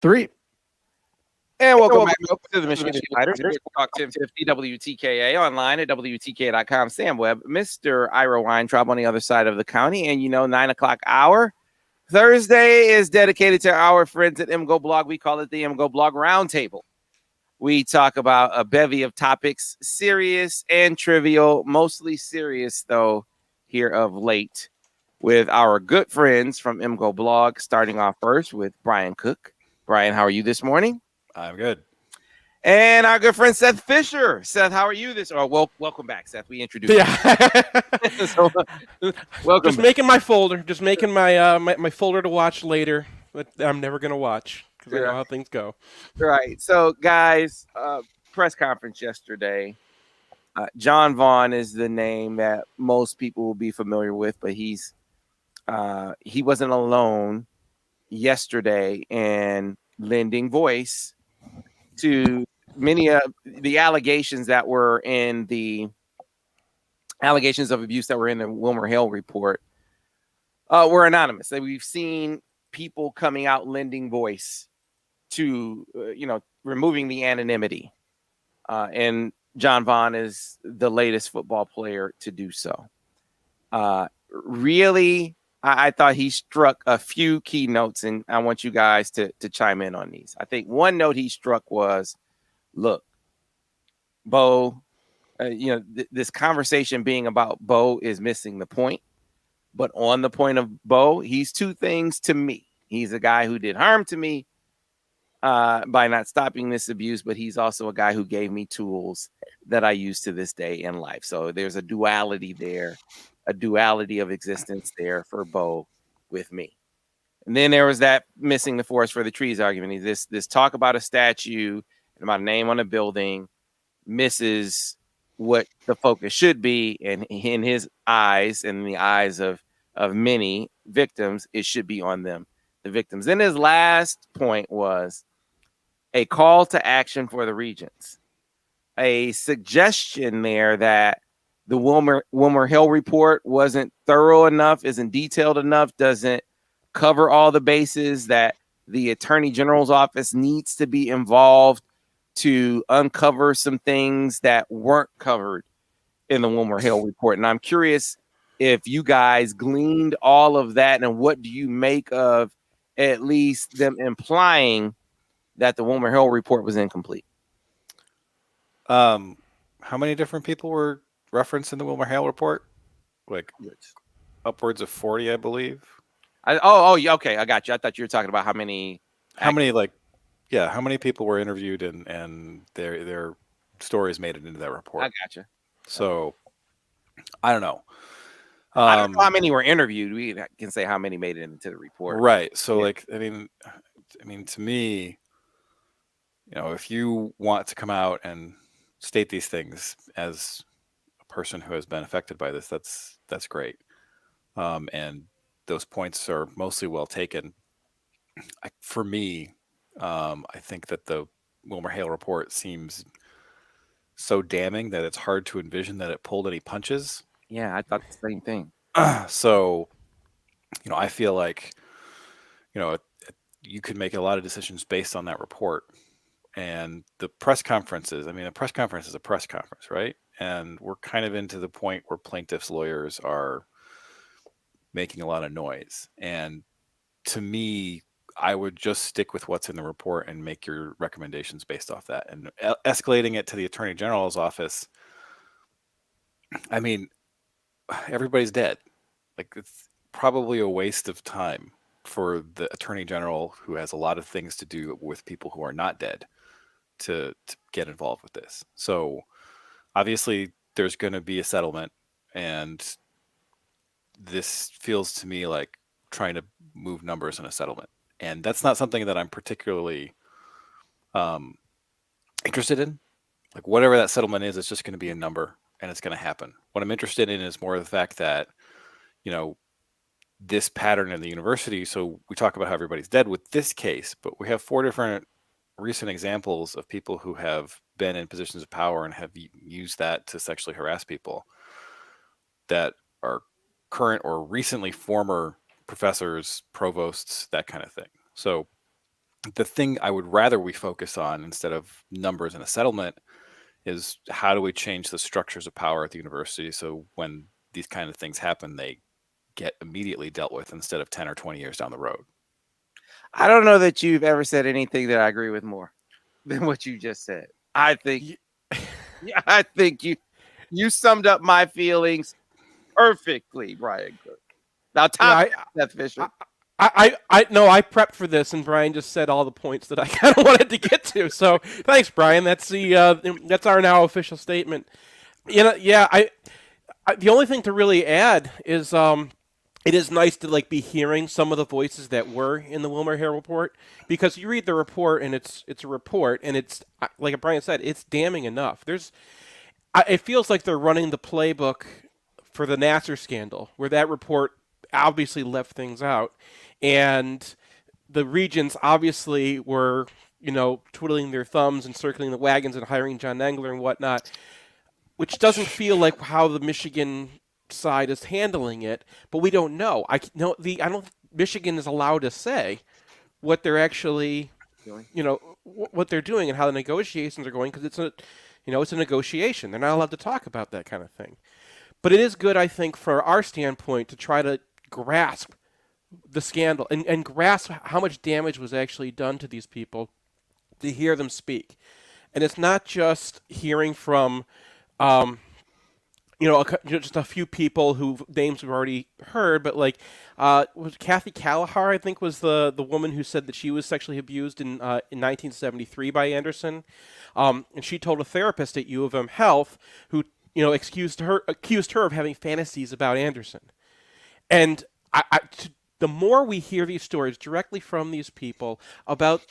Three. And welcome back to the Michigan Insiders. Talk 1050 WTKA online at WTKA.com. Sam Webb, Mr. Ira Weintraub on the other side of the county. And 9 o'clock hour. Thursday is dedicated to our friends at MGoBlog. We call it the MGoBlog Roundtable. We talk about a bevy of topics, serious and trivial, mostly serious, though, here of late, with our good friends from MGoBlog, starting off first with Brian Cook. Brian, how are you this morning? I'm good. And our good friend Seth Fisher. Seth, how are you this? Welcome back, Seth. We introduced you. So, welcome. Just back. Making my folder. Just making my my folder to watch later. But I'm never gonna watch because I know how things go. Right. So, guys, press conference yesterday. John Vaughn is the name that most people will be familiar with, but he wasn't alone yesterday in lending voice to many of the allegations that were in the allegations of abuse that were in the WilmerHale report were anonymous. That we've seen people coming out lending voice to, removing the anonymity. And John Vaughn is the latest football player to do so. Really, I thought he struck a few key notes, and I want you guys to chime in on these. I think one note he struck was, look, Bo, this conversation being about Bo is missing the point. But on the point of Bo, he's two things to me. He's a guy who did harm to me by not stopping this abuse, but he's also a guy who gave me tools that I use to this day in life. So there's a duality there. A duality of existence there for Bo with me. And then there was that missing the forest for the trees argument. This talk about a statue and about a name on a building misses what the focus should be. And in his eyes and in the eyes of many victims, it should be on them, the victims. Then his last point was a call to action for the regents. A suggestion there that the WilmerHale report wasn't thorough enough, isn't detailed enough, doesn't cover all the bases, that the Attorney General's office needs to be involved to uncover some things that weren't covered in the WilmerHale report. And I'm curious if you guys gleaned all of that, and what do you make of at least them implying that the WilmerHale report was incomplete? How many different people were referenced in the WilmerHale report? Like upwards of 40, I believe. Okay, I got you. I thought you were talking about how many people were interviewed and their stories made it into that report. I got you. So I don't know. I don't know how many were interviewed. We can say how many made it into the report. Right. So I mean, to me, if you want to come out and state these things as a person who has been affected by this, that's great. And those points are mostly well taken. For me, I think that the WilmerHale report seems so damning that it's hard to envision that it pulled any punches. Yeah, I thought the same thing. So, I feel like, you could make a lot of decisions based on that report. And the press conferences, a press conference is a press conference, right? And we're kind of into the point where plaintiffs' lawyers are making a lot of noise. And to me, I would just stick with what's in the report and make your recommendations based off that. And escalating it to the Attorney General's office, everybody's dead. Like, it's probably a waste of time for the Attorney General, who has a lot of things to do with people who are not dead, to get involved with this. So obviously there's going to be a settlement, and this feels to me like trying to move numbers in a settlement. And that's not something that I'm particularly interested in. Like, whatever that settlement is, it's just going to be a number, and it's going to happen. What I'm interested in is more the fact that, this pattern in the university. So we talk about how everybody's dead with this case, but we have 4 different recent examples of people who have been in positions of power and have used that to sexually harass people that are current or recently former professors, provosts, that kind of thing. So the thing I would rather we focus on instead of numbers in a settlement is how do we change the structures of power at the university so when these kind of things happen, they get immediately dealt with instead of 10 or 20 years down the road. I don't know that you've ever said anything that I agree with more than what you just said. I think you summed up my feelings perfectly, Brian Cook. Now, Seth Fisher. I prepped for this, and Brian just said all the points that I kind of wanted to get to. So thanks, Brian. That's our now official statement. The only thing to really add is it is nice to be hearing some of the voices that were in the WilmerHale report, because you read the report and it's a report, and it's like Brian said, it's damning enough. It feels like they're running the playbook for the Nassar scandal, where that report obviously left things out, and the regents obviously were, twiddling their thumbs and circling the wagons and hiring John Engler and whatnot, which doesn't feel like how the Michigan side is handling it. But we don't know. I don't think Michigan is allowed to say what they're actually, what they're doing and how the negotiations are going, because it's a negotiation. They're not allowed to talk about that kind of thing. But it is good, I think, for our standpoint to try to grasp the scandal and grasp how much damage was actually done to these people, to hear them speak. And it's not just hearing from, just a few people whose names we've already heard, but was Kathy Kalahar, I think, was the woman who said that she was sexually abused in 1973 by Anderson. And she told a therapist at U of M Health who, accused her of having fantasies about Anderson. And the more we hear these stories directly from these people about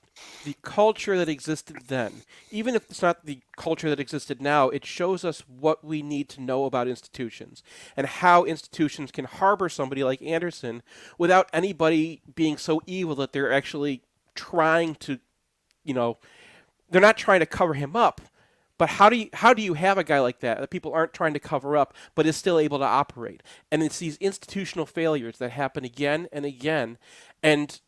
the culture that existed then, even if it's not the culture that existed now, it shows us what we need to know about institutions and how institutions can harbor somebody like Anderson without anybody being so evil that they're actually trying to, they're not trying to cover him up. But how do you have a guy like that people aren't trying to cover up, but is still able to operate? And it's these institutional failures that happen again and again, and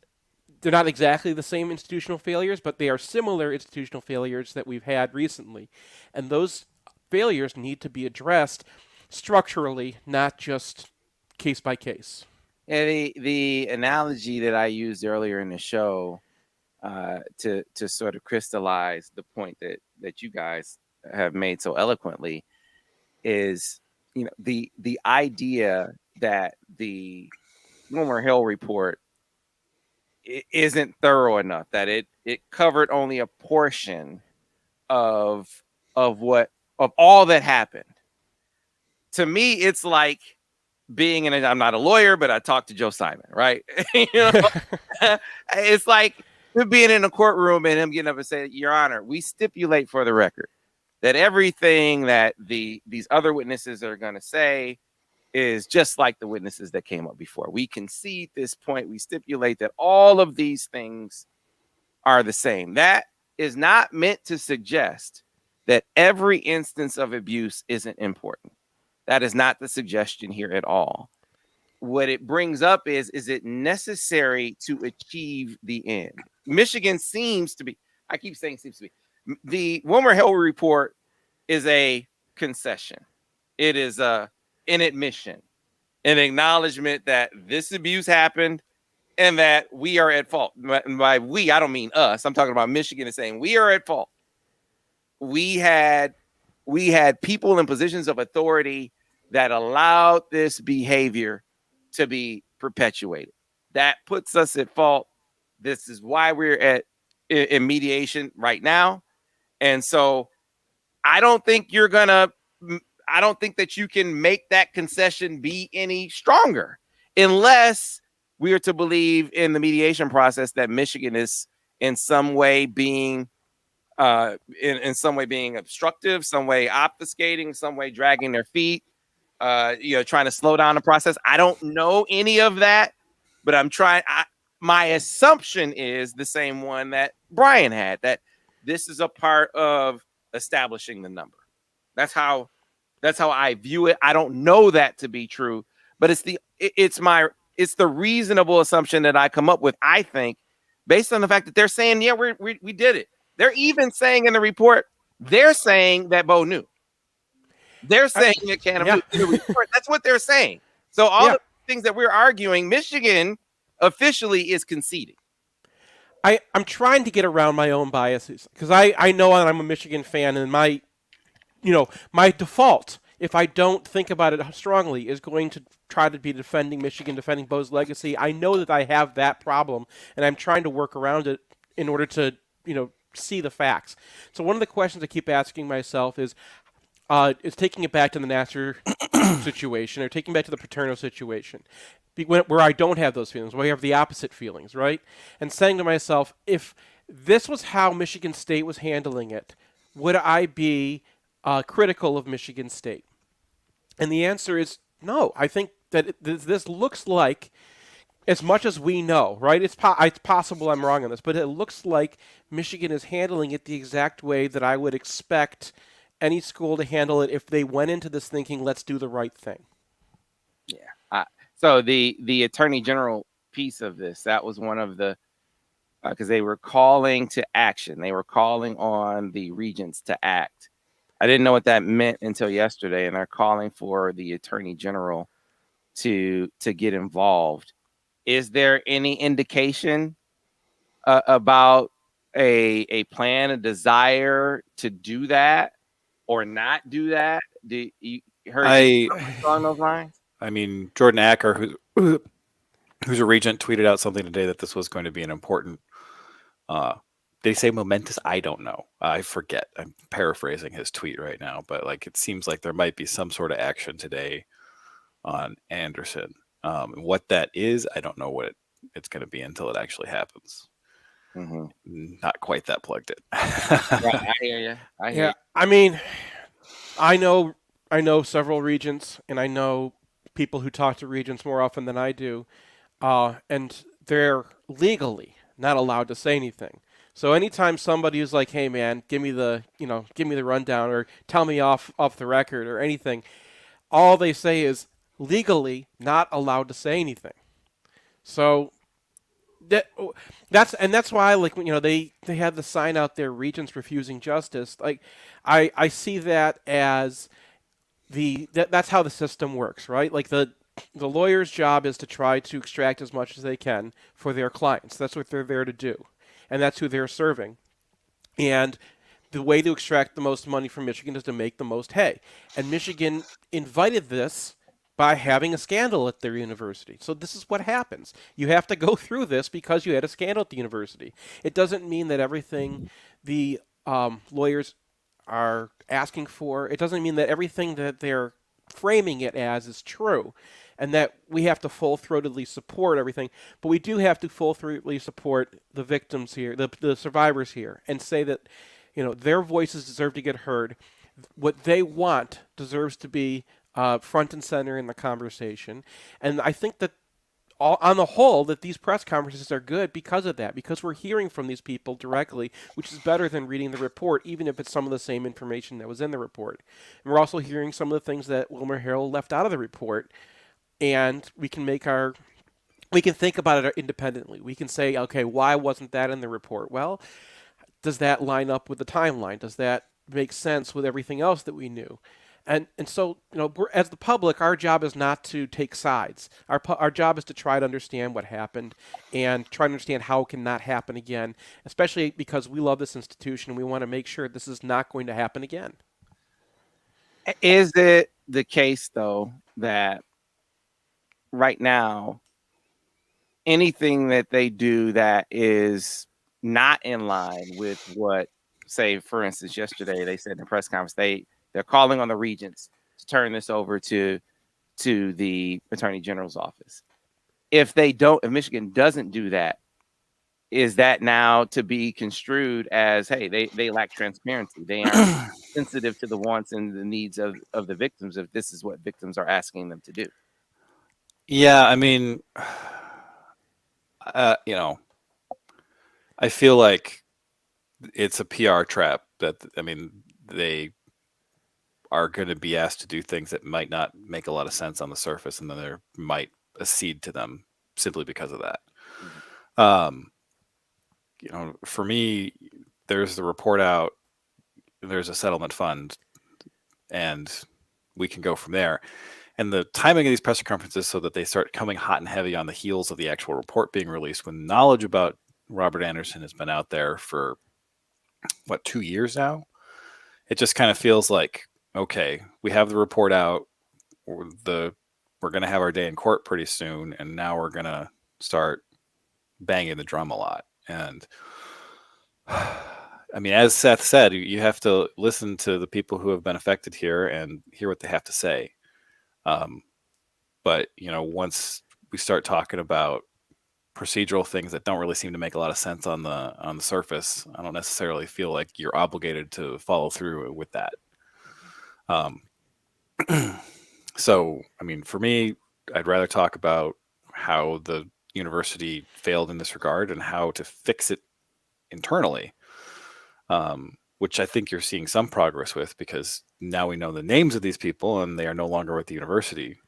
they're not exactly the same institutional failures, but they are similar institutional failures that we've had recently. And those failures need to be addressed structurally, not just case by case. And the analogy that I used earlier in the show to sort of crystallize the point that you guys have made so eloquently is, the idea that the WilmerHale report isn't thorough enough, that it covered only a portion of all that happened. To me, it's like being I'm not a lawyer, but I talked to Joe Simon, right? It's like being in a courtroom and him getting up and saying, Your Honor, we stipulate for the record that everything that these other witnesses are going to say is just like the witnesses that came up before. We concede this point. We stipulate that all of these things are the same. That is not meant to suggest that every instance of abuse isn't important. That is not the suggestion here at all. What it brings up is it necessary to achieve the end? Michigan seems to be, I keep saying seems to be, the WilmerHale report is a concession. It is an admission, an acknowledgement that this abuse happened and that we are at fault. By we, I don't mean us. I'm talking about Michigan is saying we are at fault. We had people in positions of authority that allowed this behavior to be perpetuated. That puts us at fault. This is why we're in mediation right now. And so I don't think that you can make that concession be any stronger unless we are to believe in the mediation process that Michigan is in some way being in some way being obstructive, some way obfuscating, some way dragging their feet, trying to slow down the process. I don't know any of that, but I'm trying. My assumption is the same one that Brian had, that this is a part of establishing the number. That's how I view it. I don't know that to be true, but it's the reasonable assumption that I come up with, I think, based on the fact that they're saying, yeah, we did it. They're even saying in the report, they're saying that Bo knew. They're saying that Canham knew in the report. That's what they're saying. So all the things that we're arguing, Michigan officially is conceding. I'm trying to get around my own biases because I know I'm a Michigan fan, and my default, if I don't think about it strongly, is going to try to be defending Michigan, defending Bo's legacy. I know that I have that problem, and I'm trying to work around it in order to, see the facts. So one of the questions I keep asking myself is taking it back to the Nasser situation, or taking it back to the Paterno situation, where I don't have those feelings, where I have the opposite feelings, right? And saying to myself, if this was how Michigan State was handling it, would I be critical of Michigan State? And the answer is no. I think that this looks like, as much as we know, right? It's possible I'm wrong on this, but it looks like Michigan is handling it the exact way that I would expect any school to handle it if they went into this thinking, let's do the right thing. Yeah. So the Attorney General piece of this, that was one of the, because they were calling to action. They were calling on the regents to act. I didn't know what that meant until yesterday, and they're calling for the Attorney General to get involved. Is there any indication about a plan, a desire to do that or not do that? Do you heard along those lines? I mean, Jordan Acker, who's a regent, tweeted out something today that this was going to be an important. Did he say momentous? I don't know. I forget. I'm paraphrasing his tweet right now, but it seems like there might be some sort of action today on Anderson. What that is, I don't know what it's going to be until it actually happens. Mm-hmm. Not quite that plugged in. Right, I hear you. Yeah, I mean, I know several regents, and I know people who talk to regents more often than I do, and they're legally not allowed to say anything. So anytime somebody is like, "Hey, man, give me the rundown," or tell me off the record or anything, all they say is legally not allowed to say anything. So that's why, they had the sign out there, "Regents refusing justice." I see that as that's how the system works, right? The lawyer's job is to try to extract as much as they can for their clients. That's what they're there to do, and that's who they're serving. And the way to extract the most money from Michigan is to make the most hay. And Michigan invited this by having a scandal at their university. So this is what happens. You have to go through this because you had a scandal at the university. It doesn't mean that everything the lawyers are asking for, it doesn't mean that everything that they're framing it as is true, and that we have to full-throatedly support everything. But we do have to full-throatedly support the victims here, the survivors here, and say that their voices deserve to get heard. What they want deserves to be front and center in the conversation. And I think that on the whole, that these press conferences are good because of that, because we're hearing from these people directly, which is better than reading the report, even if it's some of the same information that was in the report. And we're also hearing some of the things that Wilmer Harrell left out of the report, and we can think about it independently. We can say, okay, why wasn't that in the report? Well, does that line up with the timeline? Does that make sense with everything else that we knew? And so, as the public, our job is not to take sides. Our job is to try to understand what happened and try to understand how it can not happen again, especially because we love this institution and we want to make sure this is not going to happen again. Is it the case, though, that right now, anything that they do that is not in line with what, say, for instance, yesterday they said in the press conference, they're calling on the regents to turn this over to the Attorney General's office. If Michigan doesn't do that, is that now to be construed as, hey, they lack transparency? They aren't sensitive to the wants and the needs of the victims, if this is what victims are asking them to do? Yeah, I mean, I feel like it's a PR trap they are going to be asked to do things that might not make a lot of sense on the surface, and then there might accede to them simply because of that. for me, there's the report out, there's a settlement fund, and we can go from there. And the timing of these press conferences so that they start coming hot and heavy on the heels of the actual report being released, when knowledge about Robert Anderson has been out there for, 2 years now? It just kind of feels like, okay, we have the report out, we're going to have our day in court pretty soon, and now we're going to start banging the drum a lot. And I mean, as Seth said, you have to listen to the people who have been affected here and hear what they have to say. But once we start talking about procedural things that don't really seem to make a lot of sense on the surface, I don't necessarily feel like you're obligated to follow through with that. So, I mean, for me, I'd rather talk about how the university failed in this regard and how to fix it internally, which I think you're seeing some progress with, because now we know the names of these people and they are no longer with the university.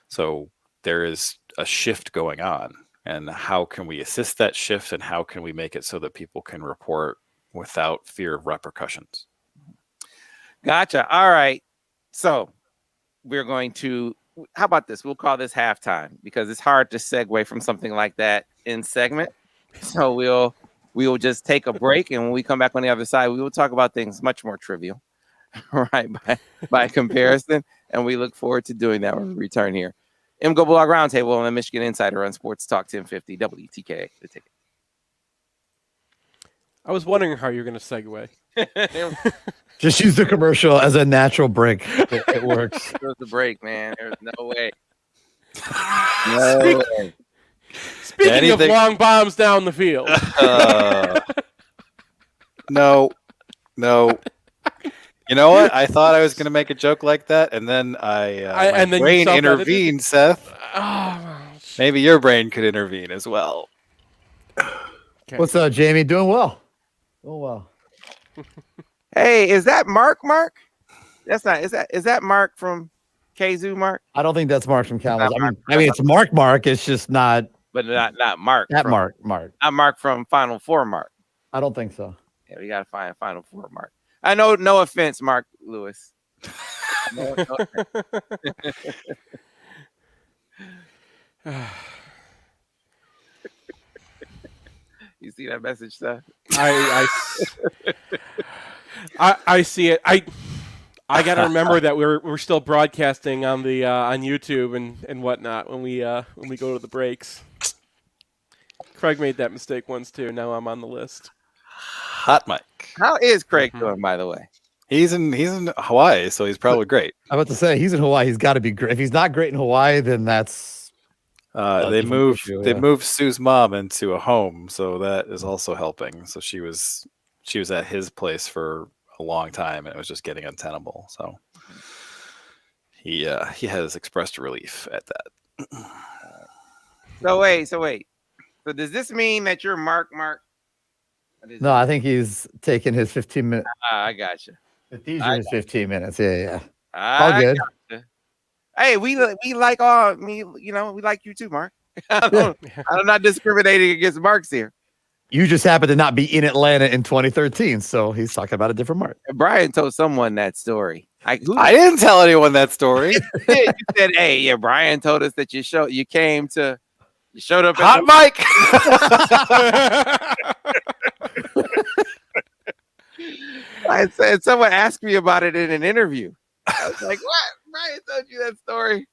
So there is a shift going on, and how can we assist that shift, and how can we make it so that people can report without fear of repercussions? Gotcha. All right. So we're going to, how about this? We'll call this halftime, because it's hard to segue from something like that in segment. So we'll just take a break, and when we come back on the other side, we will talk about things much more trivial, right? By comparison. And we look forward to doing that when we return here. MGoBlog Roundtable on the Michigan Insider on Sports Talk 1050 WTK. The Ticket. I was wondering how you're going to segue. Just use the commercial as a natural break. It works. It was the break, man. There's no way. No way. Speaking of long bombs down the field. No. You know what? I thought I was going to make a joke like that, and then my brain intervened, Seth. Oh, maybe your brain could intervene as well. Okay. What's up, Jamie? Doing well. Doing well. Hey, is that Mark? That's not. Is that Mark from KZoo? Mark? I don't think that's Mark from Kalamazoo. I mean, it's Mark. It's just not. But not Mark. Mark. Not Mark from Final Four. Mark. I don't think so. Yeah, we gotta find Final Four. Mark. I know. No offense, Mark Lewis. No You see that message, Seth? I see it. I gotta remember that we're still broadcasting on the on YouTube and whatnot when we go to the breaks. Craig made that mistake once too. Now I'm on the list. Hot mic. How is Craig doing, by the way? He's in Hawaii, so he's probably great. I'm about to say he's in Hawaii. He's got to be great. If he's not great in Hawaii, then that's. They moved Sue's mom into a home, so that is also helping. So she was at his place for a long time, and it was just getting untenable. So he has expressed relief at that. So wait. So does this mean that you're Mark? No, I think he's taking his 15 minutes. I got you. These are his 15 minutes. Yeah. All good. Gotcha. Hey, we like all me. We like you too, Mark. I'm not discriminating against Marks here. You just happen to not be in Atlanta in 2013, so he's talking about a differup Mark. Brian told someone that story. I didn't tell anyone that story. You said, "Hey, yeah, Brian told us that you showed up hot mic." I said someone asked me about it in an interview. I was like, "What? Brian told you that story?"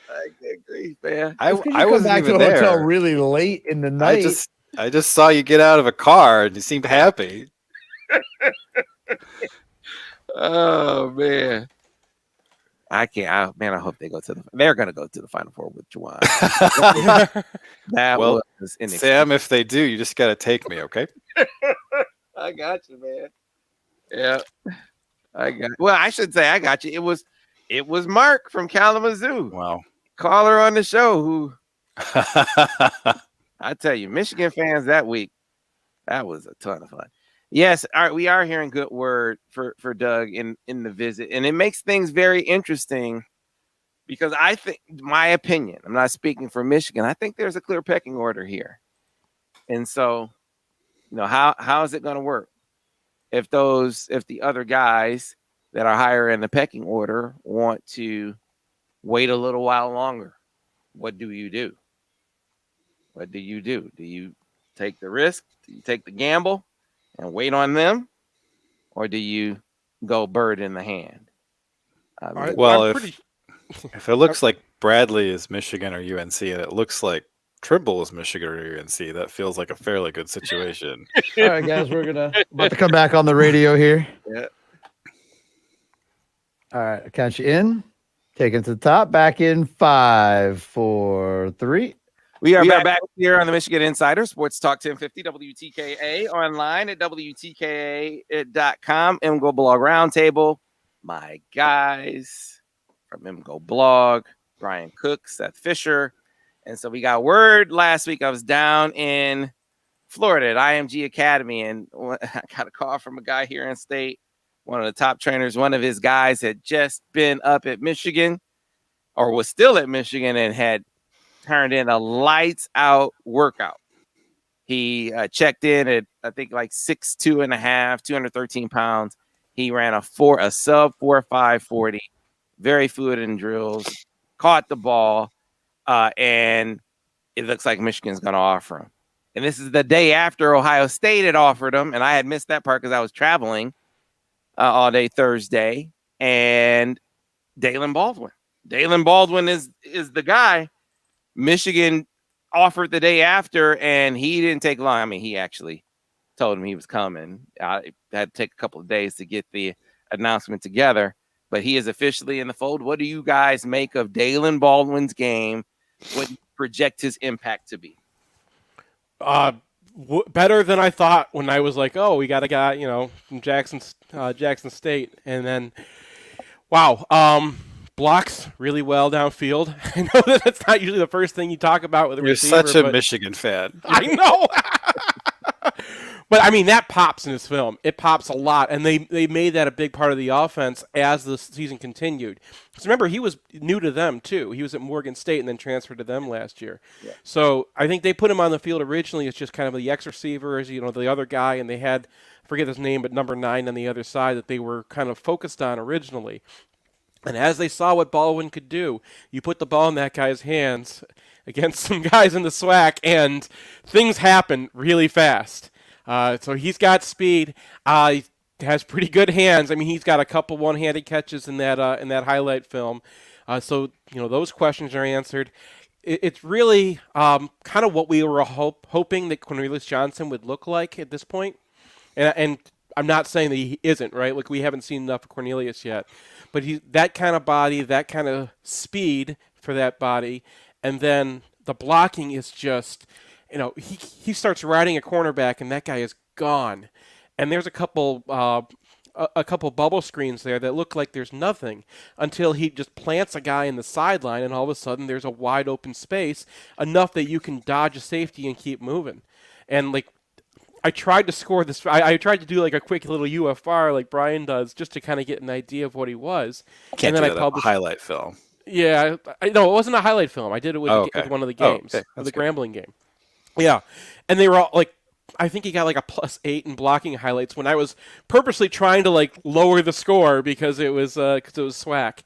Like, good grief, man. I was back to a hotel really late in the night. I just saw you get out of a car and you seemed happy. Oh man. I can't. I hope they go to they're going to go to the Final Four with Juwan. Was Sam, if they do, you just got to take me, okay? I got you, man. Yeah. Well, I should say I got you. It was Mark from Kalamazoo. Wow. Caller on the show who I tell you, Michigan fans that week, that was a ton of fun. Yes, all right, we are hearing good word for Doug in the visit, and it makes things very interesting because I think, my opinion, I'm not speaking for Michigan, I think there's a clear pecking order here. And so, how is it going to work if the other guys that are higher in the pecking order want to wait a little while longer? What do you do? What do you do? Do you take the risk? Do you take the gamble and wait on them? Or do you go bird in the hand? Well, I'm if it looks like Bradley is Michigan or UNC, and it looks like Trimble is Michigan or UNC, that feels like a fairly good situation. All right, guys, we're about to come back on the radio here. Yeah. All right, I'll count you in. Take it to the top. Back in 5, 4, 3. We are back here on the Michigan Insider Sports Talk 1050 WTKA, online at WTKA.com. MGoBlog Roundtable. My guys from MGoBlog, Brian Cook, Seth Fisher. And so we got word last week. I was down in Florida at IMG Academy, and I got a call from a guy here in state, one of the top trainers. One of his guys had just been up at Michigan, or was still at Michigan, and had turned in a lights out workout. He checked in at, I think, like 6'2.5", 213 pounds. He ran a sub 4.540, very fluid in drills, caught the ball, and it looks like Michigan's going to offer him. And this is the day after Ohio State had offered him, and I had missed that part because I was traveling all day Thursday. And Dalen Baldwin is the guy. Michigan offered the day after, and he didn't take long. I mean, he actually told him he was coming. I had to take a couple of days to get the announcement together, but he is officially in the fold. What do you guys make of Dalen Baldwin's game? What do you project his impact to be? Better than I thought when I was like, oh, we got a guy, from Jackson State. And then, wow, blocks really well downfield. I know that that's not usually the first thing you talk about with a receiver. You're such a Michigan fan. I know. But, I mean, that pops in his film. It pops a lot, and they made that a big part of the offense as the season continued. Because remember, he was new to them, too. He was at Morgan State and then transferred to them last year. Yeah. So I think they put him on the field originally as just kind of the X receiver, as the other guy, and they had, I forget his name, but number 9 on the other side that they were kind of focused on originally. And as they saw what Baldwin could do, you put the ball in that guy's hands against some guys in the SWAC, and things happen really fast. So he's got speed. He has pretty good hands. I mean, he's got a couple one-handed catches in that highlight film. So those questions are answered. It's really kind of what we were hoping that Cornelius Johnson would look like at this point. And I'm not saying that he isn't, right? Like, we haven't seen enough of Cornelius yet. But he's that kind of body, that kind of speed for that body. And then the blocking is just, he starts riding a cornerback, and that guy is gone. And there's a couple bubble screens there that look like there's nothing until he just plants a guy in the sideline, and all of a sudden there's a wide open space, enough that you can dodge a safety and keep moving. And, like, I tried to score this. I tried to do like a quick little UFR like Brian does, just to kind of get an idea of what he was. Can't and then do that a highlight film. Yeah, no, it wasn't a highlight film. I did it with one of the games, the Grambling game. Yeah, and they were all like, I think he got like a +8 in blocking highlights when I was purposely trying to like lower the score because it was SWAC.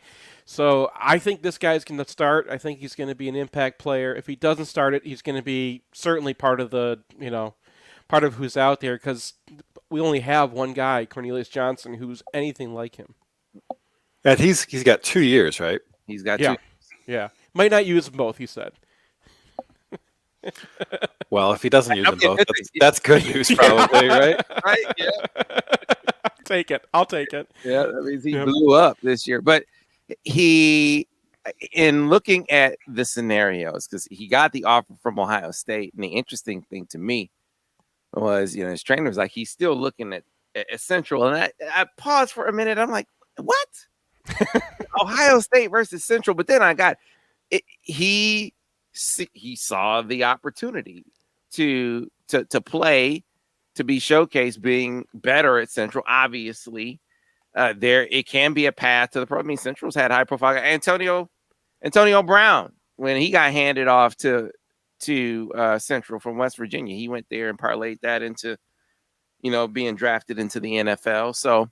So I think this guy's going to start. I think he's going to be an impact player. If he doesn't start it, he's going to be certainly part of the part of who's out there, because we only have one guy, Cornelius Johnson, who's anything like him. And he's got 2 years, right? He's got 2 years. Yeah. Might not use them both, he said. Well, if he doesn't use them both, that's good news, probably, right? Right, yeah. I'll take it. Yeah, that means he blew up this year. But he, in looking at the scenarios, because he got the offer from Ohio State, and the interesting thing to me was, his trainer was like, he's still looking at Central. And I paused for a minute. I'm like, what? Ohio State versus Central. But then I got it. He saw the opportunity to play, to be showcased, being better at Central. Obviously, it can be a path to the pro. I mean, Central's had high profile. Antonio Brown, when he got handed off to to Central from West Virginia. He went there and parlayed that into, being drafted into the NFL. So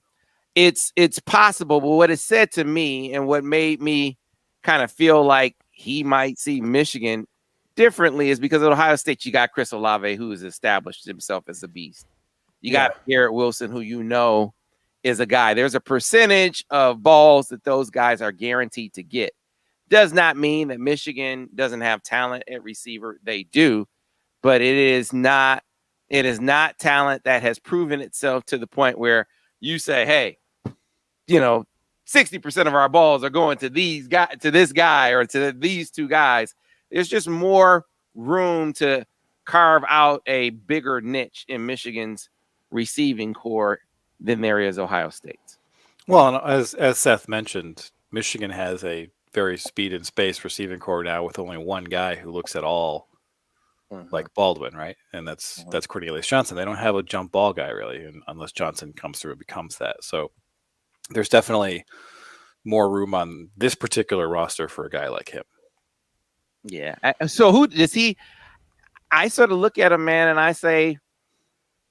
it's possible. But what it said to me and what made me kind of feel like he might see Michigan differently is because at Ohio State, you got Chris Olave, who has established himself as a beast. You got Garrett Wilson, who is a guy. There's a percentage of balls that those guys are guaranteed to get. Does not mean that Michigan doesn't have talent at receiver. They do, but it is not talent that has proven itself to the point where you say, hey, 60% of our balls are going to this guy or to these two guys. There's just more room to carve out a bigger niche in Michigan's receiving core than there is Ohio State's. Well, and as Seth mentioned, Michigan has a very speed and space receiving core now with only one guy who looks at all like Baldwin, right? And that's Cornelius Johnson. They don't have a jump ball guy really, unless Johnson comes through and becomes that. So there's definitely more room on this particular roster for a guy like him. Yeah. So who does he? I sort of look at him, man, and I say,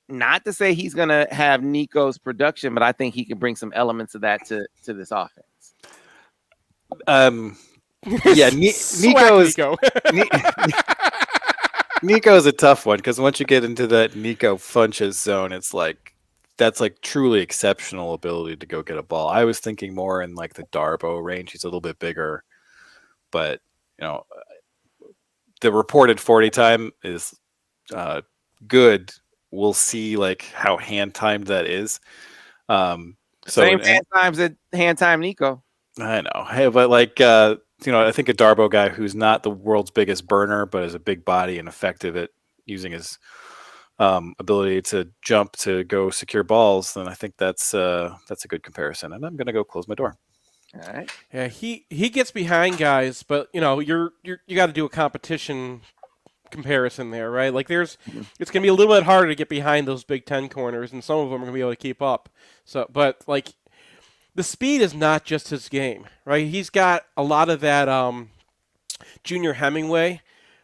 not to say he's going to have Nico's production, but I think he can bring some elements of that to this offense. Yeah, Nico is a tough one because once you get into that Nico Funches zone, it's like that's like truly exceptional ability to go get a ball. I was thinking more in like the Darbo range. He's a little bit bigger, but the reported 40 time is good. We'll see like how hand timed that is. Same hand times at hand time Nico. I know. Hey, but like I think a Darbo guy who's not the world's biggest burner, but is a big body and effective at using his ability to jump to go secure balls, then I think that's a good comparison. And I'm gonna go close my door. All right. Yeah, he gets behind guys, but you got to do a competition comparison there, right? Like it's gonna be a little bit harder to get behind those Big Ten corners, and some of them are gonna be able to keep up. So, but like the speed is not just his game, right? He's got a lot of that Junior Hemingway,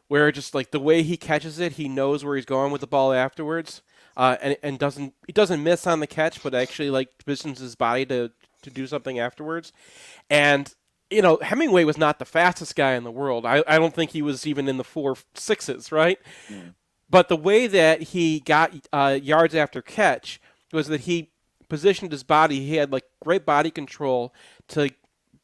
where just like the way he catches it, he knows where he's going with the ball afterwards, and doesn't miss on the catch, but actually like positions his body to do something afterwards. And Hemingway was not the fastest guy in the world. I don't think he was even in the 4.6s, right? Mm. But the way that he got yards after catch was that he positioned his body. He had like great body control to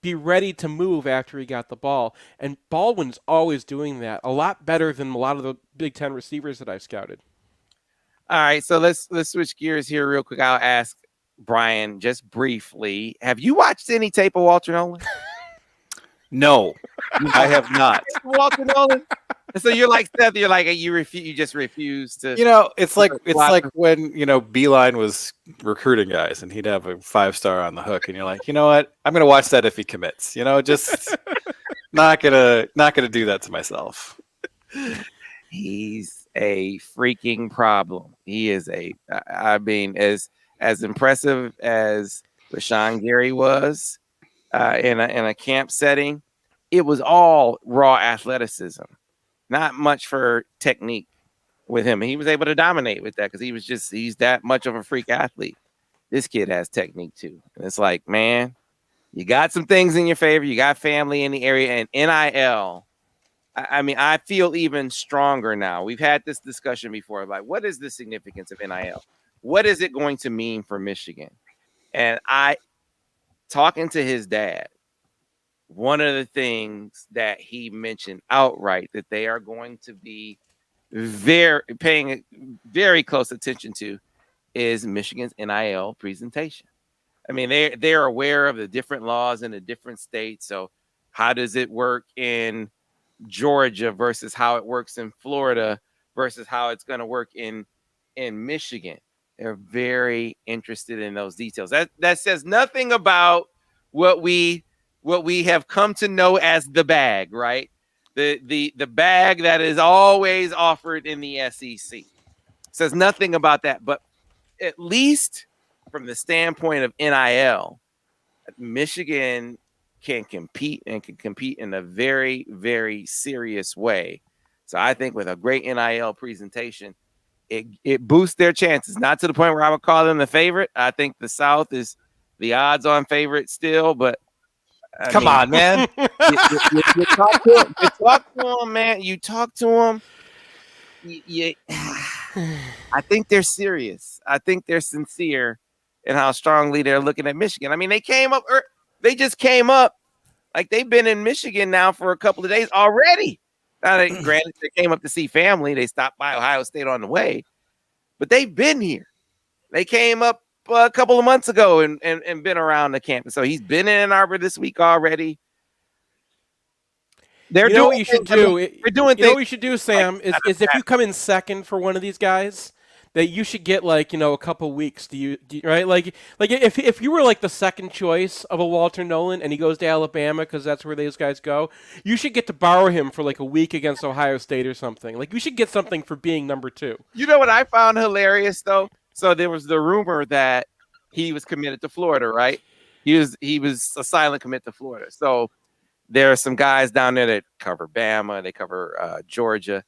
be ready to move after he got the ball. And Baldwin's always doing that a lot better than a lot of the Big Ten receivers that I've scouted. All right, so let's switch gears here real quick. I'll ask Brian just briefly. Have you watched any tape of Walter Nolan? No, I have not. Walter Nolan. So you're like Seth. You're like you just refuse to. It's like when Beeline was recruiting guys, and he'd have a 5-star on the hook, and you're like, you know what? I'm gonna watch that if he commits. Just not gonna do that to myself. He's a freaking problem. He is I mean, as impressive as Rashawn Gary was in a camp setting, it was all raw athleticism. Not much for technique with him. And he was able to dominate with that because he's that much of a freak athlete. This kid has technique too. And it's like, man, you got some things in your favor. You got family in the area, and NIL. I mean, I feel even stronger now. We've had this discussion before. Like, what is the significance of NIL? What is it going to mean for Michigan? And talking to his dad, one of the things that he mentioned outright that they are going to be paying very close attention to is Michigan's NIL presentation. I mean, they're aware of the different laws in the different states. So how does it work in Georgia versus how it works in Florida versus how it's going to work in Michigan? They're very interested in those details. That says nothing about what we have come to know as the bag, right? The bag that is always offered in the SEC. Says nothing about that, but at least from the standpoint of NIL, Michigan can compete in a very, very serious way So I think with a great NIL presentation, it boosts their chances. Not to the point where I would call them the favorite. I think the South is the odds-on favorite still, but Come on, man. you talk to them, man. You talk to them. I think they're serious. I think they're sincere in how strongly they're looking at Michigan. I mean, they just came up like they've been in Michigan now for a couple of days already. Now, granted, they came up to see family. They stopped by Ohio State on the way, but they've been here. They came up a couple of months ago and been around the campus. So he's been in Ann Arbor this week already. You know what you should do? They're doing you know what you should do, Sam, is if you come in second for one of these guys, that you should get like, a couple weeks. Right? Like if you were like the second choice of a Walter Nolan and he goes to Alabama because that's where those guys go, you should get to borrow him for like a week against Ohio State or something. Like you should get something for being number 2. You know what I found hilarious though? So there was the rumor that he was committed to Florida, right? He was a silent commit to Florida. So there are some guys down there that cover Bama, they cover Georgia,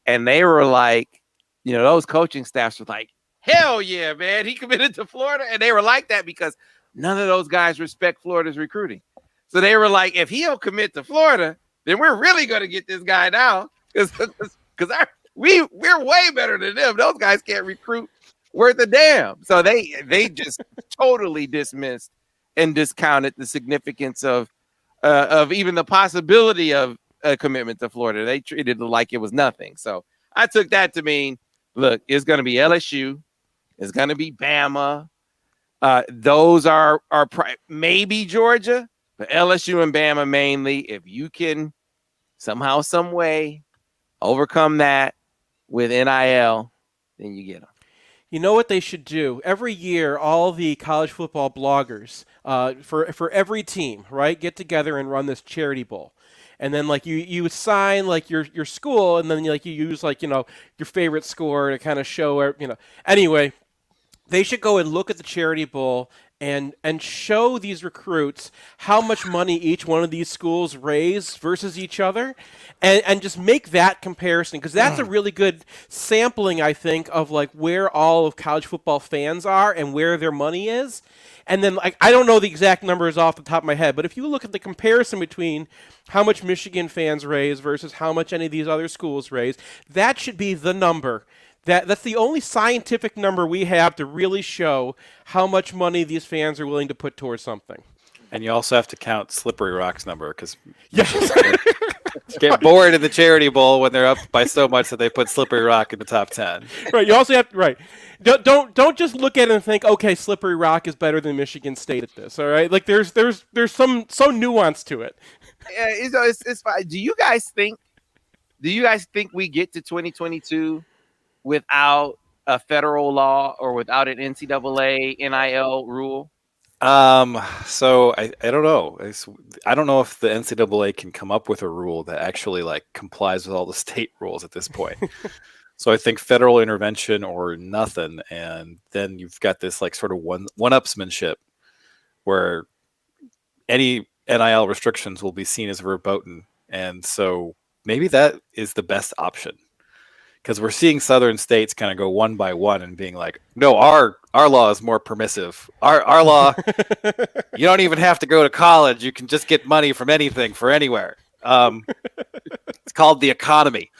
and they were like, those coaching staffs were like, hell yeah, man, he committed to Florida. And they were like that because none of those guys respect Florida's recruiting. So they were like, if he'll commit to Florida, then we're really going to get this guy now because we're way better than them. Those guys can't recruit worth a damn. So they just totally dismissed and discounted the significance of even the possibility of a commitment to Florida. They treated it like it was nothing. So I took that to mean, look, it's going to be LSU. It's going to be Bama. Those are maybe Georgia, but LSU and Bama mainly. If you can somehow, some way overcome that with NIL, then you get them. You know what they should do? Every year, all the college football bloggers for every team, right, get together and run this charity bowl. And then like you assign like your school, and then like you use like your favorite score to kind of show Anyway, they should go and look at the charity bowl and show these recruits how much money each one of these schools raise versus each other, and just make that comparison, because that's a really good sampling, I think, of like where all of college football fans are and where their money is. And then I don't know the exact numbers off the top of my head, but if you look at the comparison between how much Michigan fans raise versus how much any of these other schools raise, that should be the number. That's the only scientific number we have to really show how much money these fans are willing to put towards something. And you also have to count Slippery Rock's number, because Yes. get bored in the charity bowl when they're up by so much that they put Slippery Rock in the top 10. Right. You also have right. Don't just look at it and think, okay, Slippery Rock is better than Michigan State at this. All right. Like there's some nuance to it. Yeah, it's fine. Do you guys think we get to 2022 without a federal law or without an NCAA NIL rule? So I don't know. I don't know if the NCAA can come up with a rule that actually like complies with all the state rules at this point. So I think federal intervention or nothing, and then you've got this like sort of one-upsmanship where any NIL restrictions will be seen as verboten, and so maybe that is the best option. Because we're seeing southern states kind of go one by one and being like, no, our law is more permissive. Our law, you don't even have to go to college. You can just get money from anything for anywhere. It's called the economy.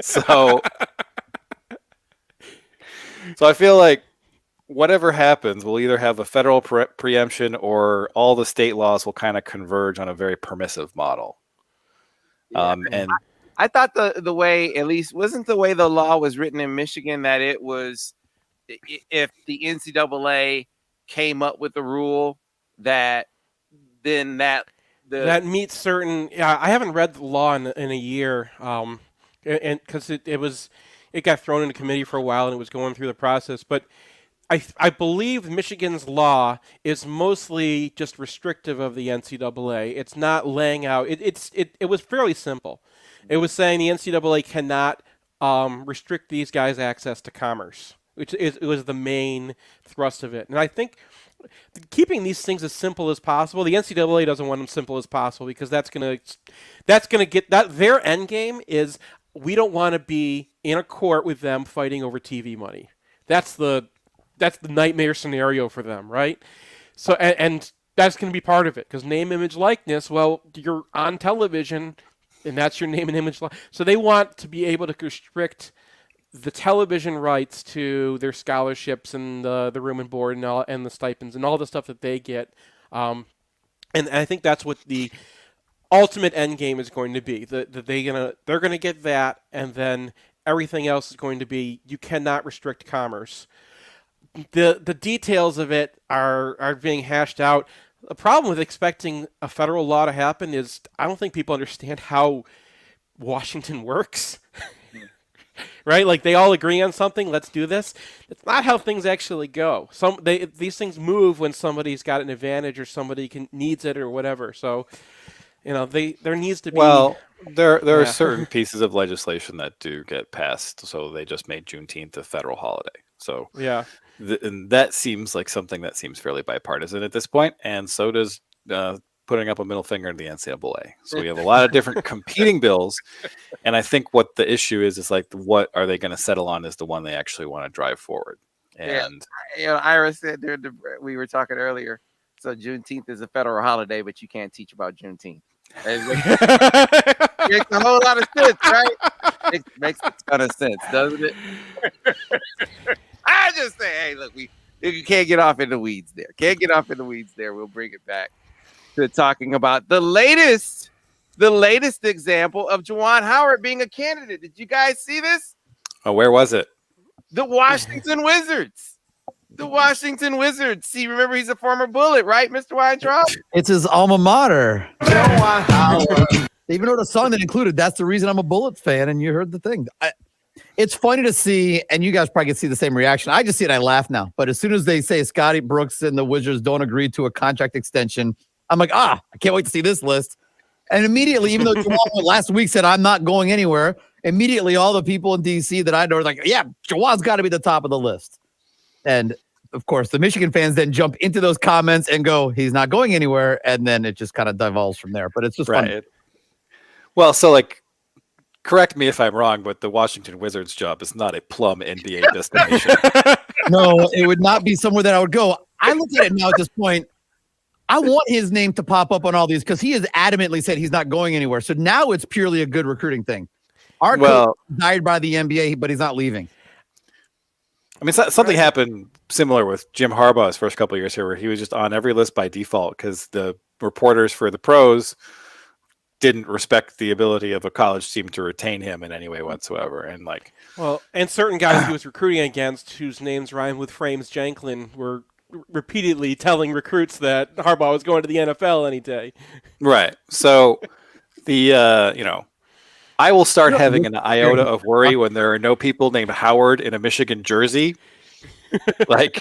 So I feel like whatever happens, we'll either have a federal preemption or all the state laws will kind of converge on a very permissive model. And I thought the way, at least, wasn't the way the law was written in Michigan that it was, if the NCAA came up with a rule that that meets certain. Yeah, I haven't read the law in a year, and because it got thrown into committee for a while and it was going through the process, but. I believe Michigan's law is mostly just restrictive of the NCAA. It's not laying out. It was fairly simple. It was saying the NCAA cannot restrict these guys' access to commerce, which it was the main thrust of it. And I think keeping these things as simple as possible. The NCAA doesn't want them simple as possible because that's gonna get that their end game is we don't want to be in a court with them fighting over TV money. That's the nightmare scenario for them, right? So and that's going to be part of it because name, image, likeness. Well, you're on television, and that's your name and image. So they want to be able to restrict the television rights to their scholarships and the room and board and the stipends and all the stuff that they get. And I think that's what the ultimate end game is going to be. They're gonna get that, and then everything else is going to be you cannot restrict commerce. The details of it are being hashed out. The problem with expecting a federal law to happen is I don't think people understand how Washington works. Right? Like they all agree on something, let's do this. It's not how things actually go. These things move when somebody's got an advantage or somebody needs it or whatever. So, there needs to be there are certain pieces of legislation that do get passed. So they just made Juneteenth a federal holiday. So yeah. And that seems like something that seems fairly bipartisan at this point, and so does putting up a middle finger to the NCAA. So we have a lot of different competing bills, and I think what the issue is like, what are they going to settle on is the one they actually want to drive forward. And Ira said we were talking earlier. So Juneteenth is a federal holiday, but you can't teach about Juneteenth. It makes a whole lot of sense, right? It makes a ton of sense, doesn't it? I just say, hey, look, you can't get off in the weeds there. We'll bring it back to talking about the latest example of Juwan Howard being a candidate. Did you guys see this? Oh, where was it? The Washington Wizards. See, remember he's a former Bullet, right, Mr. Weintraub? It's his alma mater. Juwan Howard. They even wrote a song that included, that's the reason I'm a Bullets fan, and you heard the thing. It's funny to see, and you guys probably can see the same reaction. I just see it, I laugh now. But as soon as they say Scotty Brooks and the Wizards don't agree to a contract extension, I'm like, I can't wait to see this list. And immediately, even though Juwan last week said, I'm not going anywhere, immediately all the people in D.C. that I know are like, yeah, Juwan's got to be the top of the list. And, of course, the Michigan fans then jump into those comments and go, he's not going anywhere. And then it just kind of devolves from there. But it's just right. Fun. Well, so, correct me if I'm wrong, but the Washington Wizards job is not a plum NBA destination. No, it would not be somewhere that I would go. I look at it now at this point. I want his name to pop up on all these because he has adamantly said he's not going anywhere. So now it's purely a good recruiting thing. Our coach died by the NBA, but he's not leaving. I mean, something happened similar with Jim Harbaugh's first couple of years here, where he was just on every list by default because the reporters for the pros didn't respect the ability of a college team to retain him in any way whatsoever. And and certain guys he was recruiting against whose names rhyme with Frames Janklin were repeatedly telling recruits that Harbaugh was going to the NFL any day. Right. So I will start having an iota of worry when there are no people named Howard in a Michigan jersey. Right.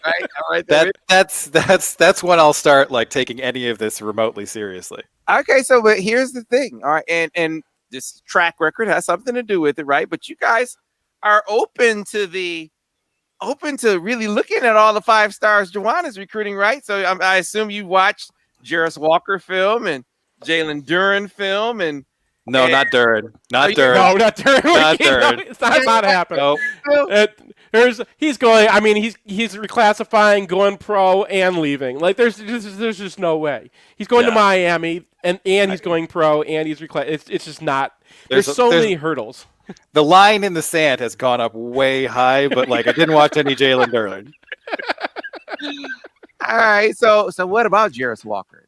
All right. That's when I'll start taking any of this remotely seriously. Okay, so but here's the thing. All right, and this track record has something to do with it, right? But you guys are open to really looking at all the 5 stars Juwan is recruiting, right? So I assume you watched Jairus Walker film and Jalen Duren film and no, not Duren. Not Duren. No, not Duren. Not Duren. It's not happening. Nope. He's going. I mean, he's reclassifying, going pro, and leaving. There's just no way. He's going to Miami, and he's going pro, and he's It's just not. There's so many hurdles. The line in the sand has gone up way high, but I didn't watch any Jalen Duren. All right, so what about Jairus Walker?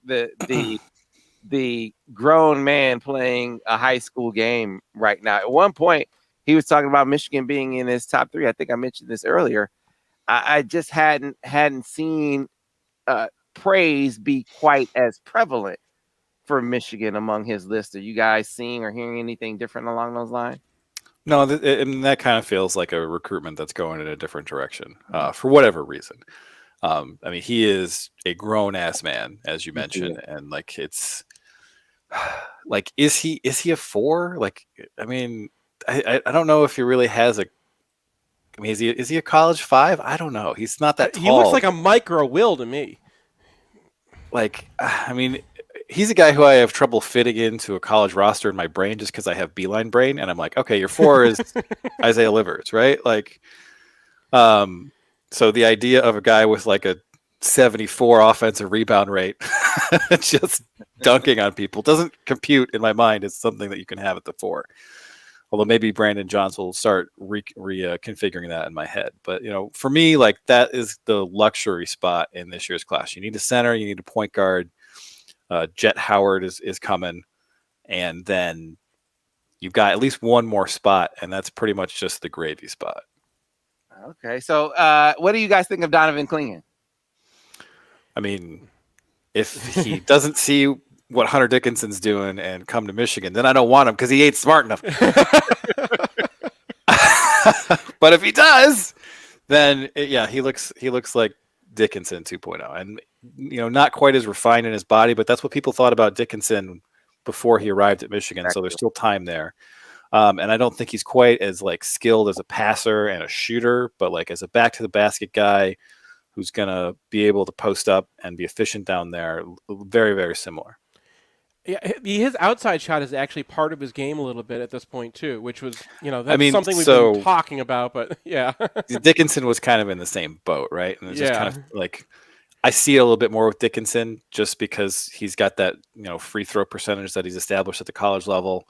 The grown man playing a high school game right now. At one point, he was talking about Michigan being in his top 3. I think I mentioned this earlier. I just hadn't seen praise be quite as prevalent for Michigan among his list. Are you guys seeing or hearing anything different along those lines? No, that kind of feels like a recruitment that's going in a different direction for whatever reason. I mean, he is a grown-ass man, as you mentioned, and it's is he a 4? I mean, I don't know if he really has I mean, is he a college 5? I don't know. He's not that tall. He looks like a micro Will to me. Like, I mean, he's a guy who I have trouble fitting into a college roster in my brain just because I have beeline brain, and I'm like, okay, your 4 is Isaiah Livers, right? Like, so the idea of a guy with like a 74 offensive rebound rate, just dunking on people, doesn't compute in my mind as something that you can have at the 4. Although maybe Brandon Johns will start configuring that in my head. But, for me, like that is the luxury spot in this year's class. You need a center, you need a point guard. Jet Howard is coming. And then you've got at least one more spot, and that's pretty much just the gravy spot. Okay. So what do you guys think of Donovan Clingan? I mean, if he doesn't see what Hunter Dickinson's doing and come to Michigan, then I don't want him because he ain't smart enough. But if he does, then he looks like Dickinson 2.0, and not quite as refined in his body, but that's what people thought about Dickinson before he arrived at Michigan. Exactly. So there's still time there. And I don't think he's quite as like skilled as a passer and a shooter, but like as a back to the basket guy who's going to be able to post up and be efficient down there. Very, very similar. Yeah, his outside shot is actually part of his game a little bit at this point too, which was, that's something we've been talking about, but yeah. Dickinson was kind of in the same boat, right? And it's just kind of like, I see it a little bit more with Dickinson just because he's got that, free throw percentage that he's established at the college level,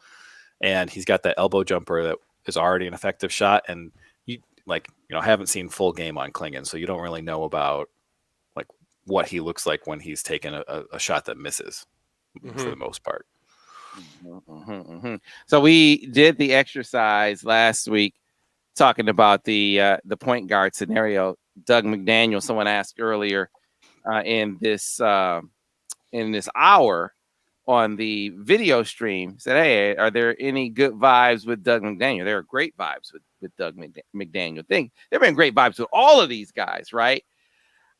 and he's got that elbow jumper that is already an effective shot, and you haven't seen full game on Clingan, so you don't really know about like what he looks like when he's taken a shot that misses. For the most part. So we did the exercise last week talking about the point guard scenario. Doug McDaniel, someone asked earlier in this hour on the video stream, said, hey, are there any good vibes with Doug McDaniel? There are great vibes with Doug McDaniel. There have been great vibes with all of these guys, right?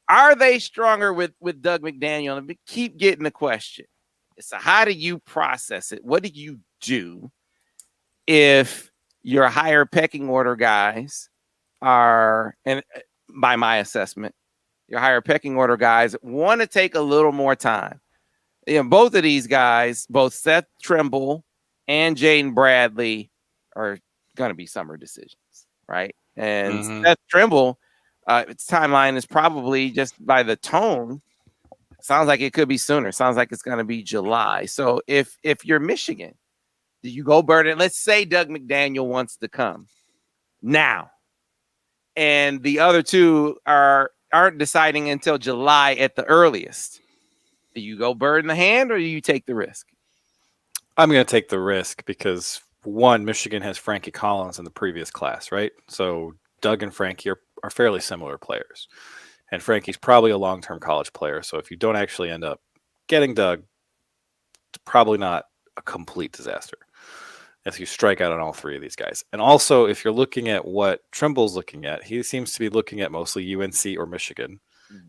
Are they stronger with Doug McDaniel? And we keep getting the question. So how do you process it? What do you do if your higher pecking order guys are, and by my assessment, your higher pecking order guys want to take a little more time? Both of these guys, both Seth Trimble and Jaden Bradley, are going to be summer decisions, right? And Seth Trimble, its timeline is probably, just by the tone, sounds like it could be sooner. Sounds like it's going to be July. So if you're Michigan, do you go burden? Let's say Doug McDaniel wants to come now, and the other two aren't deciding until July at the earliest. Do you go burden the hand, or do you take the risk? I'm going to take the risk because, one, Michigan has Frankie Collins in the previous class, right? So Doug and Frankie are fairly similar players. And Frankie's probably a long-term college player. So if you don't actually end up getting Doug, it's probably not a complete disaster if you strike out on all three of these guys. And also, if you're looking at what Trimble's looking at, he seems to be looking at mostly UNC or Michigan.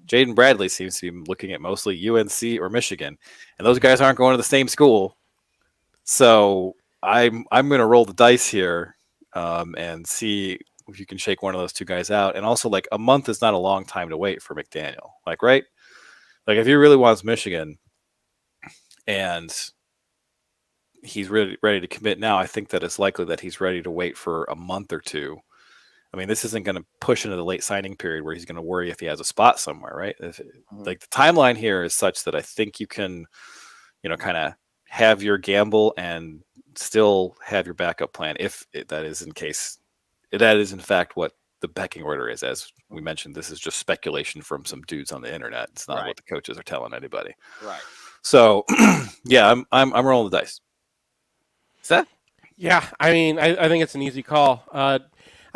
Jaden Bradley seems to be looking at mostly UNC or Michigan. And those guys aren't going to the same school. So I'm going to roll the dice here and see if you can shake one of those two guys out. And also, like, a month is not a long time to wait for McDaniel. Like, right? Like, if he really wants Michigan and he's really ready to commit now, I think that it's likely that he's ready to wait for a month or two. I mean, this isn't going to push into the late signing period where he's going to worry if he has a spot somewhere, right? Like, the timeline here is such that I think you can, kind of have your gamble and still have your backup plan if that is in fact what the pecking order is. As we mentioned, this is just speculation from some dudes on the internet. It's not what the coaches are telling anybody. Right. So, yeah, I'm rolling the dice. Seth? Yeah, I mean, I think it's an easy call. I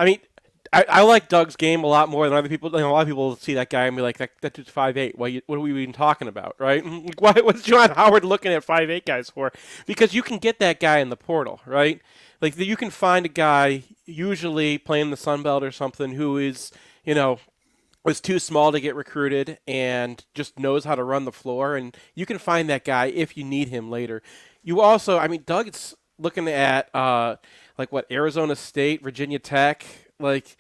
mean, I like Doug's game a lot more than other people. A lot of people see that guy and be like, that dude's 5'8". What are we even talking about, right? What's John Howard looking at 5'8" guys for? Because you can get that guy in the portal, right? Like, you can find a guy, usually playing the Sun Belt or something, who is, was too small to get recruited and just knows how to run the floor. And you can find that guy if you need him later. You also, I mean, Doug's looking at, Arizona State, Virginia Tech. Like,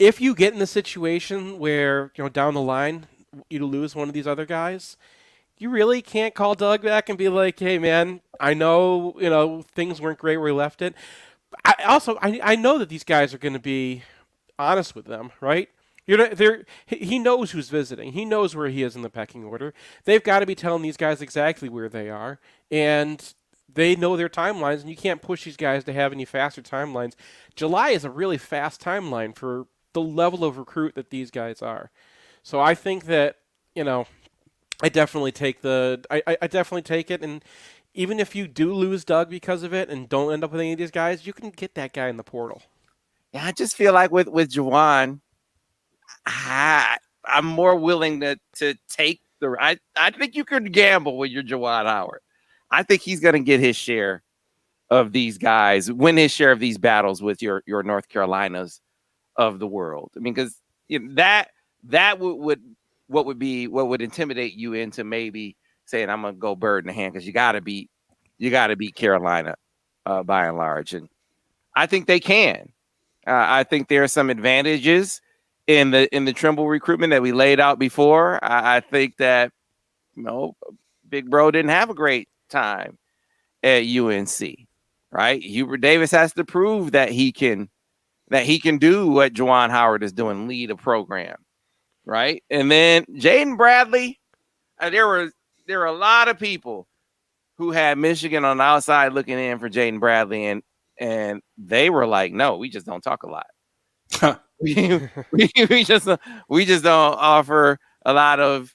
if you get in the situation where, down the line you lose one of these other guys, you really can't call Doug back and be like, "Hey, man, I know, things weren't great where we left it." I know that these guys are going to be honest with them, right? He knows who's visiting. He knows where he is in the pecking order. They've got to be telling these guys exactly where they are, and they know their timelines, and you can't push these guys to have any faster timelines. July is a really fast timeline for the level of recruit that these guys are. So I think that, I definitely take I definitely take it, and even if you do lose Doug because of it and don't end up with any of these guys, you can get that guy in the portal. Yeah, I just feel like with Juwan, I'm more willing to take the. I think you could gamble with your Juwan Howard. I think he's going to get his share of these guys, win his share of these battles with your North Carolinas of the world. I mean, because that would intimidate you into maybe saying I'm gonna go bird in the hand, because you gotta beat Carolina by and large, and I think they can. I think there are some advantages in the Trimble recruitment that we laid out before. I think that Big Bro didn't have a great time at UNC, right? Hubert Davis has to prove that he can do what Juwan Howard is doing, lead a program, right? And then Jaden Bradley, there were a lot of people who had Michigan on the outside looking in for Jaden Bradley, and they were like, no, we just don't talk a lot. we just don't offer a lot of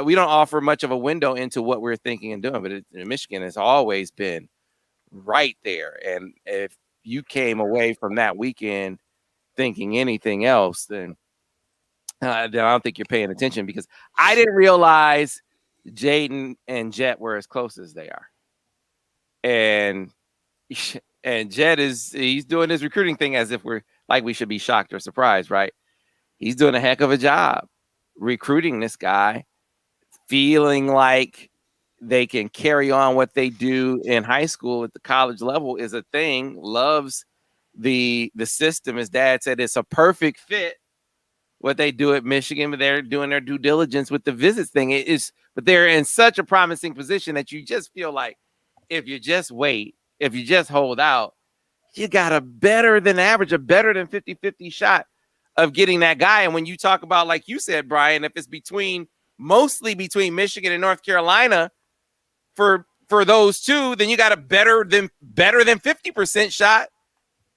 we don't offer much of a window into what we're thinking and doing. But Michigan has always been right there, and if you came away from that weekend thinking anything else, then I don't think you're paying attention, because I didn't realize Jaden and Jet were as close as they are. And Jet he's doing his recruiting thing as if we should be shocked or surprised, right? He's doing a heck of a job recruiting this guy, feeling like they can carry on what they do in high school at the college level is a thing. Loves the system. His dad said it's a perfect fit what they do at Michigan, but they're doing their due diligence with the visits thing. But they're in such a promising position that you just feel like if you just wait, if you just hold out, you got a better than average, a better than 50-50 shot of getting that guy. And when you talk about, like you said, Brian, if it's mostly between Michigan and North Carolina for those two, then you got a better than 50% shot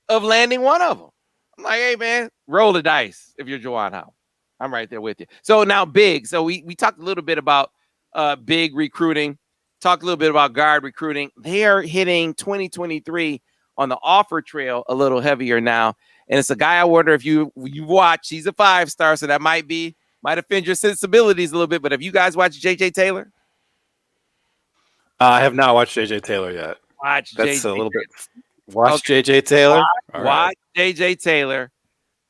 of landing one of them. I'm like, hey, man, roll the dice if you're Juwan Howard. I'm right there with you. So now big. So we talked a little bit about big recruiting, talked a little bit about guard recruiting. They are hitting 2023 on the offer trail a little heavier now. And it's a guy I wonder if you watch. He's a 5-star, so that might offend your sensibilities a little bit. But have you guys watched J.J. Taylor? I have not watched J.J. Taylor yet. Watch J.J. Taylor. Watch J.J. Taylor.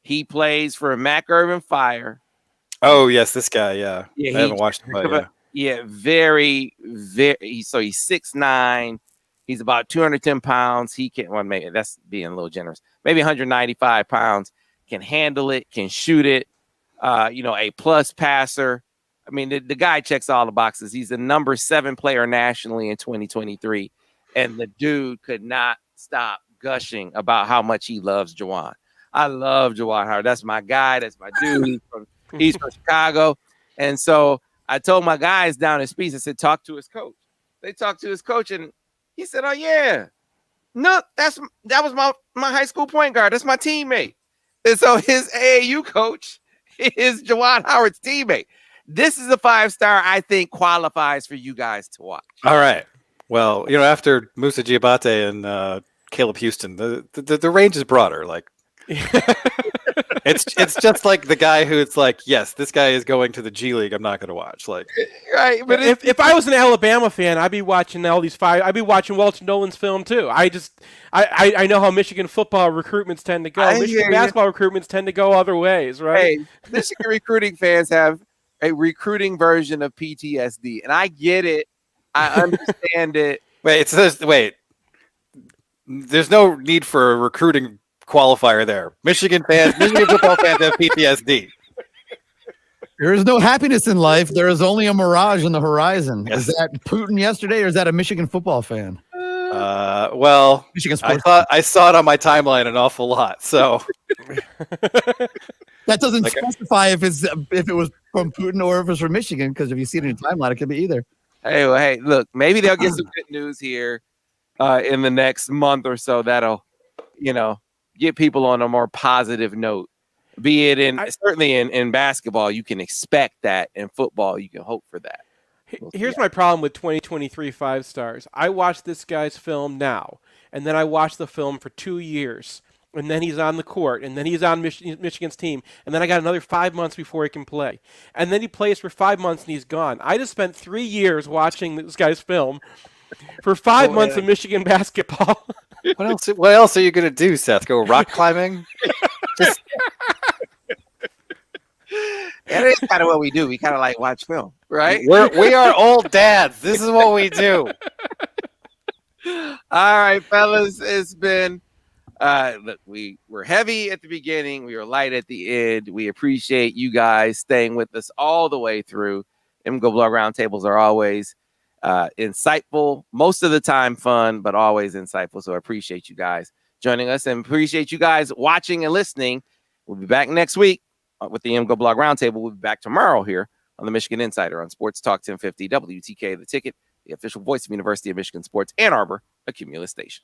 He plays for Mac Irvin Fire. Oh, yes, this guy, yeah. I haven't watched him play, yeah, very, very. So he's 6'9". He's about 210 pounds. He can, well, maybe that's being a little generous. Maybe 195 pounds. Can handle it, can shoot it. A plus passer. I mean, the guy checks all the boxes. He's the number 7 player nationally in 2023. And the dude could not stop gushing about how much he loves Juwan. I love Juwan Howard. That's my guy. That's my dude. He's from Chicago. And so I told my guys down in Speeds, I said, talk to his coach. They talked to his coach, and he said, oh, yeah. No, that was my high school point guard. That's my teammate. And so his AAU coach is Juwan Howard's teammate. This is a 5-star I think qualifies for you guys to watch. All right. Well, after Musa Diabate and Caleb Houston, the range is broader. Like, it's just like the guy who it's like, yes, this guy is going to the G League. I'm not going to watch. Like, right. But if I was an Alabama fan, I'd be watching all these 5. I'd be watching Walter Nolan's film too. I know how Michigan football recruitments tend to go. Michigan basketball recruitments tend to go other ways, right? Hey, Michigan recruiting fans have a recruiting version of PTSD, and I get it. I understand it. Wait. There's no need for a recruiting qualifier there. Michigan football fans have PTSD. There is no happiness in life. There is only a mirage on the horizon. Yes. Is that Putin yesterday, or is that a Michigan football fan? Well, Michigan I sports. I saw it on my timeline an awful lot. So That doesn't Like- specify if it was from Putin or if it's from Michigan, because if you see it in your timeline, it could be either. Hey, look, maybe they'll get some good news here in the next month or so. That'll, get people on a more positive note. Be it certainly in basketball, you can expect that. In football, you can hope for that. Here's my problem with 2023 5 stars. I watched this guy's film now, and then I watched the film for 2 years, and then he's on the court, and then he's on Michigan's team, and then I got another 5 months before he can play. And then he plays for 5 months, and he's gone. I just spent 3 years watching this guy's film for 5 months of Michigan basketball. what else are you gonna do, Seth? Go rock climbing? That is kind of what we do. We kind of like watch film, right? We are old dads. This is what we do. All right, fellas, it's been look, we were heavy at the beginning, we were light at the end. We appreciate you guys staying with us all the way through. MGoBlog Roundtables are always insightful, most of the time fun, but always insightful. So I appreciate you guys joining us and appreciate you guys watching and listening. We'll be back next week with the MGoBlog Roundtable. We'll be back tomorrow here on the Michigan Insider on Sports Talk 1050 WTK, The Ticket, the official voice of University of Michigan Sports, Ann Arbor, a Cumulus station.